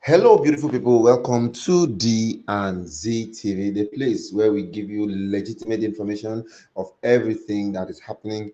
Hello, beautiful people. Welcome to D and Z TV, the place where we give you legitimate information of everything that is happening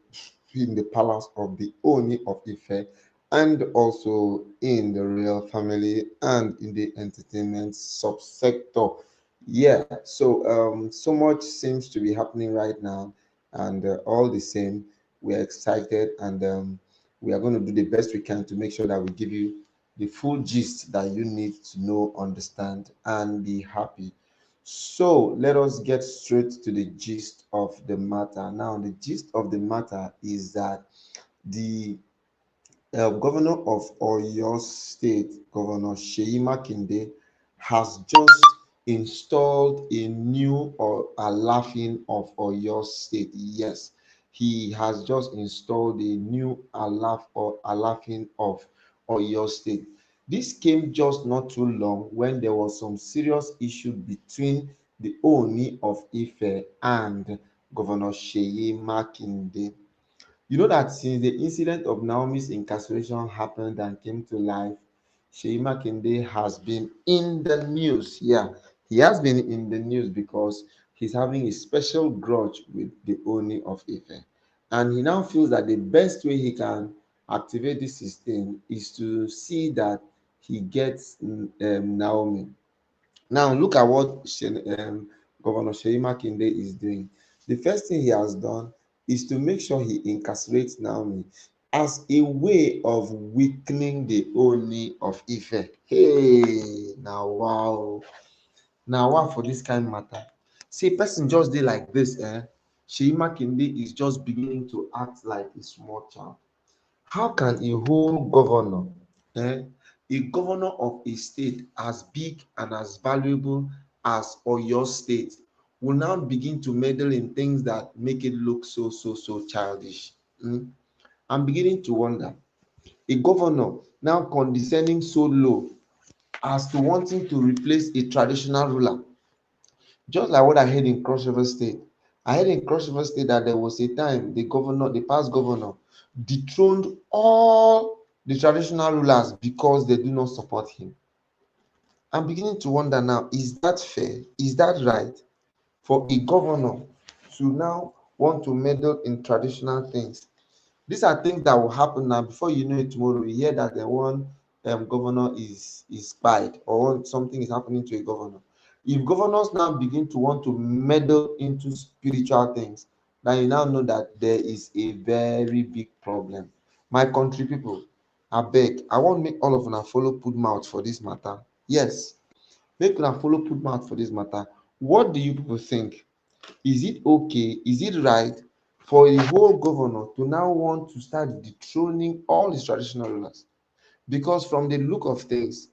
in the palace of the Ooni of Ife and also in the royal family and in the entertainment subsector. Yeah, so much seems to be happening right now, and all the same, we are excited and we are going to do the best we can to make sure that we give you the full gist that you need to know, understand, and be happy. So let us get straight to the gist of the matter. Now, the gist of the matter is that the governor of Oyo State, Governor Seyi Makinde, has just installed a new Alafin of Oyo State. Yes, he has just installed a new Alafin of Oyo State. This came just not too long when there was some serious issue between the Ooni of Ife and Governor Seyi Makinde. You know that since the incident of Naomi's incarceration happened and came to life, Seyi Makinde has been in the news. Yeah, he has been in the news because he's having a special grudge with the Ooni of Ife. And he now feels that the best way he can activate this system is to see that he gets Naomi. Now, look at what Governor Seyi Makinde is doing. The first thing he has done is to make sure he incarcerates Naomi as a way of weakening the Ooni of Ife. Hey, now wow. Now wow for this kind of matter. See, person just did like this, eh? Seyi Makinde is just beginning to act like a small child. How can a whole governor, eh, a governor of a state as big and as valuable as Oyo State, will now begin to meddle in things that make it look so childish? I'm beginning to wonder. A governor now condescending so low as to wanting to replace a traditional ruler, just like what I heard in Cross River State. I heard in Cross River State that there was a time the past governor, dethroned all the traditional rulers because they do not support him. I'm beginning to wonder now, is that fair? Is that right for a governor to now want to meddle in traditional things? These are things that will happen now. Before you know it, tomorrow you hear that the one governor is spied, or something is happening to a governor. If governors now begin to want to meddle into spiritual things, then you now know that there is a very big problem. My country people, I beg, I want make all of una follow put mouth for this matter. Yes, make una follow put mouth for this matter. What do you people think? Is it okay? Is it right for a whole governor to now want to start dethroning all his traditional rulers? Because from the look of things,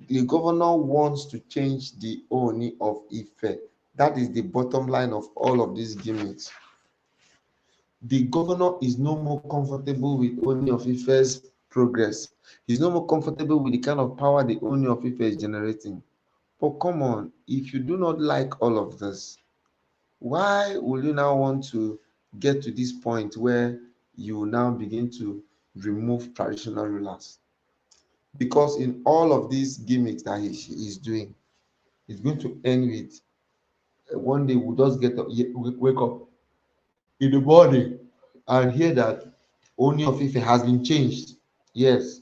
the governor wants to change the Ooni of Ife. That is the bottom line of all of these gimmicks. The governor is no more comfortable with Ooni of Ife's progress. He's no more comfortable with the kind of power the Ooni of Ife is generating. But come on, if you do not like all of this, why will you now want to get to this point where you now begin to remove traditional rulers? Because in all of these gimmicks that he is doing, it's going to end with one day we'll just get up, wake up in the morning and hear that Ooni of Ife has been changed. Yes,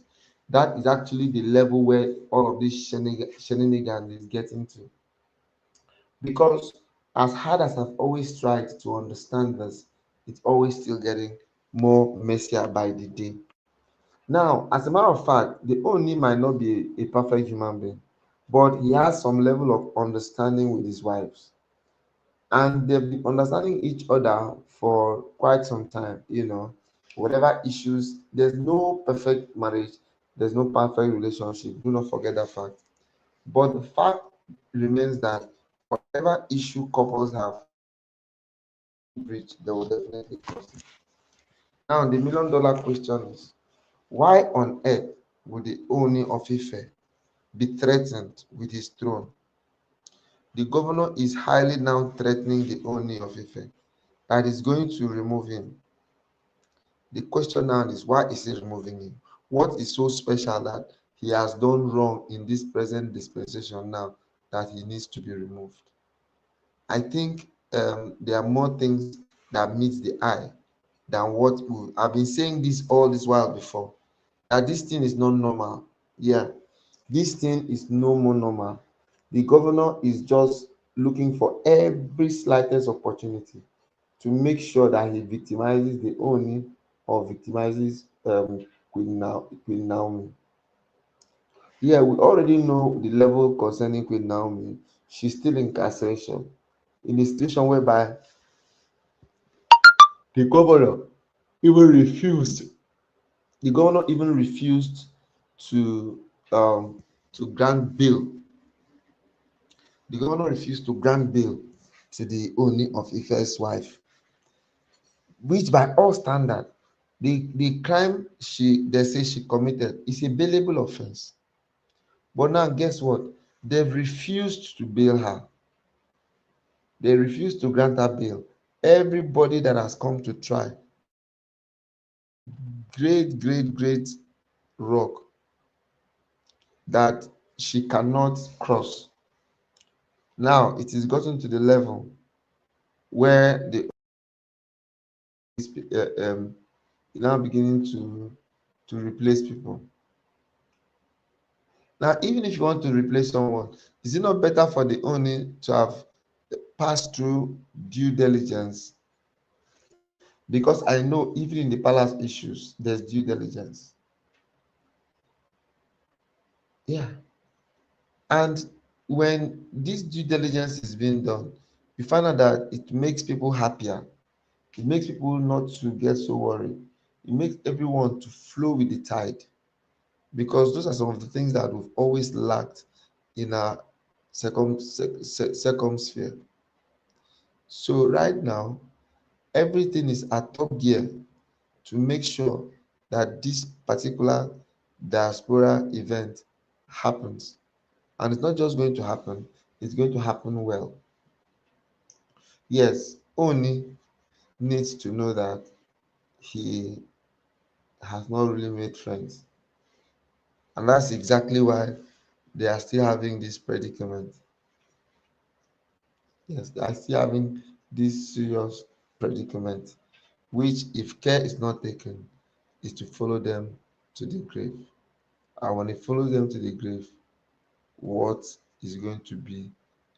that is actually the level where all of this shenanigans is getting to. Because as hard as I've always tried to understand this, it's always still getting more messier by the day. Now, as a matter of fact, the Oni might not be a perfect human being, but he has some level of understanding with his wives. And they've been understanding each other for quite some time, whatever issues, there's no perfect marriage, there's no perfect relationship. Do not forget that fact. But the fact remains that whatever issue couples have breach, they will definitely cross it. Now, the million-dollar question is, why on earth would the Ooni of Ife be threatened with his throne? The governor is highly now threatening the Ooni of Ife that is going to remove him. The question now is, why is he removing him? What is so special that he has done wrong in this present dispensation now that he needs to be removed. I think there are more things that meets the eye than I've been saying this all this while before, that this thing is not normal. Yeah, this thing is no more normal. The governor is just looking for every slightest opportunity to make sure that he victimizes the Ooni or victimizes Queen Naomi. Yeah, we already know the level concerning Queen Naomi. She's still in incarceration in a situation whereby the governor even refused. The governor even refused to um, grant bail. The governor refused to grant bail to the Ooni of Ife's wife, which by all standard, the crime they say she committed is a bailable offense. But now guess what? They've refused to bail her. They refused to grant her bail. Everybody that has come to try has set a great rock that she cannot cross. Now it is gotten to the level where the now beginning to replace people. Now, even if you want to replace someone, is it not better for the owner to have passed through due diligence? Because I know even in the palace issues, there's due diligence. Yeah. And when this due diligence is being done, you find out that it makes people happier. It makes people not to get so worried. It makes everyone to flow with the tide. Because those are some of the things that we've always lacked in our circumsphere. So right now, everything is at top gear to make sure that this particular diaspora event happens. And it's not just going to happen, it's going to happen well. Yes, Oni needs to know that he has not really made friends. And that's exactly why they are still having this predicament. Yes, they are still having this serious predicament, which, if care is not taken, is to follow them to the grave. And when it follows them to the grave, what is going to be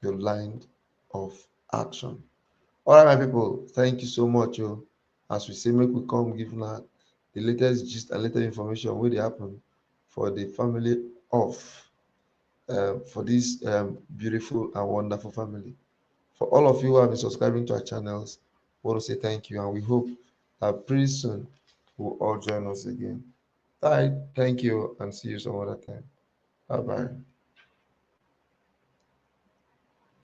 your line of action? All right, my people, thank you so much. As we say, make we come give now the latest gist and latest information where they happen for the family of for this beautiful and wonderful family. For all of you who have been subscribing to our channels, we want to say thank you, and we hope that pretty soon will all join us again. Bye. Thank you, and see you some other time. Bye bye.